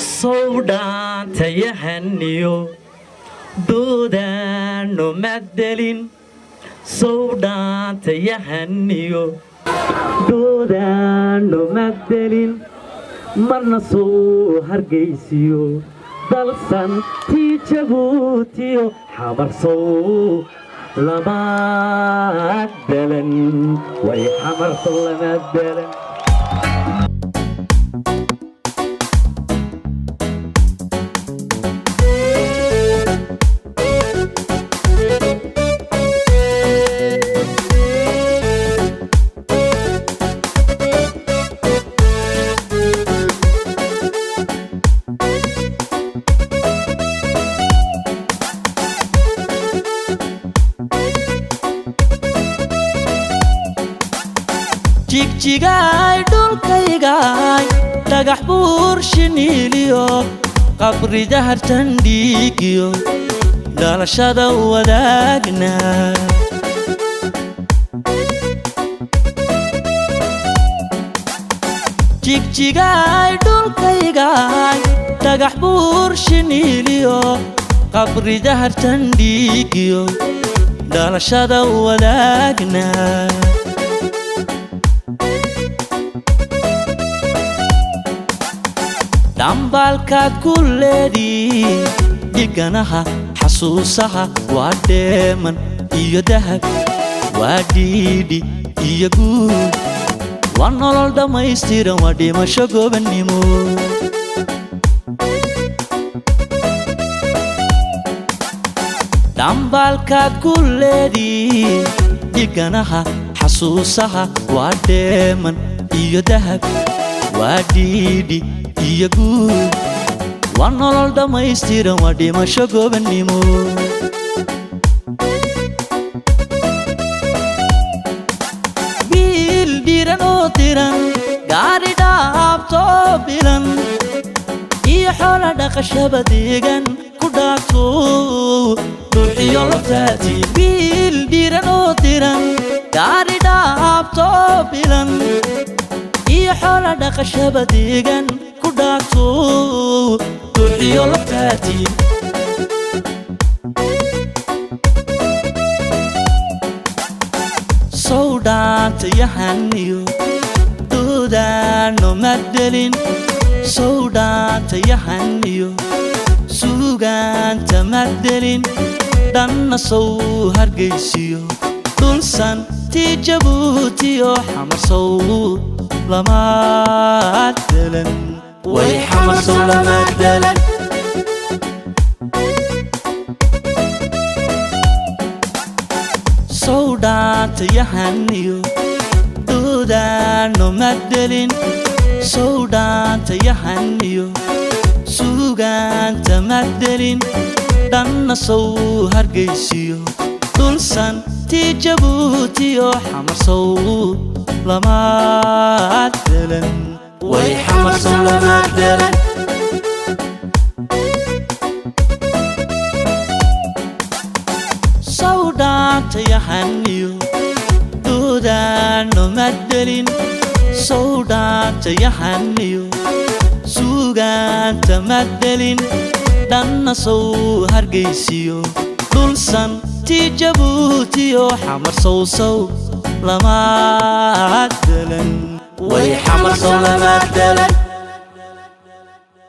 sowdhaan tayahaniyo doodaanno maddelin sowdhaan tayahaniyo doodaanno maddelin marna soo hargaysiyo dalsan tii jabuutiyo xamarsow lama dalan way xamarsow lama dalan jigjigaay dhulkaygaay dhagax buur shiniiliyo qabri dahartan dhiigiyo dhalashada wadaagna jigjigaay dhulkaygaay dhagax buur shiniiliyo qabri dahartan dhiigiyo dhalashada wadaagna dambaalkaad ku leedii dhiganaha xasuusaha waa dheeman iyo dahab waa dhiidhi iyo guud waa nolol dhammaystiran waa dhimasho gobannimo dambaalkaad ku leedii dhiganaha xasuusaha waa dheeman iyo dahab waa dhiidhi iyo guud waa nolol dhammaystiran waa dhimasho gobannimo wiil dhiran oo diran gaari dhaabtoo bilan iyo xoola dhaqashaba deegan ku dhaagto dhuuxiyo laftaati wiil dhiran oo diran gaari dhaabtoo bilan iyo xoola dhaqashaba deegan ku dhaagto dhuuxiyo laftaati sowdhaan tayahaniyo doodaanno maddelin sowdhaan tayahaniyo suugaanta maddelin dhanna sow hargaysiyo dhulsan tii jabuutiyo xamarsow lama dalan way xamarsow lama dalan sowdhaan tayahaniyo doodaanno maddelin sowdhaan tayahaniyo suugaanta maddelin dhanna sow hargaysiyo dhulsan tii jabuutiyo xamarsow lama dalan way xamarsow lama dalan sowdhaan tayahaniyo doodaanno maddelin sowdhaan tayahaniyo suugaanta maddelin dhanna sow hargaysiyo dhulsan tii jabuutiyo xamarsow lama dalan way xamarsow lama dalan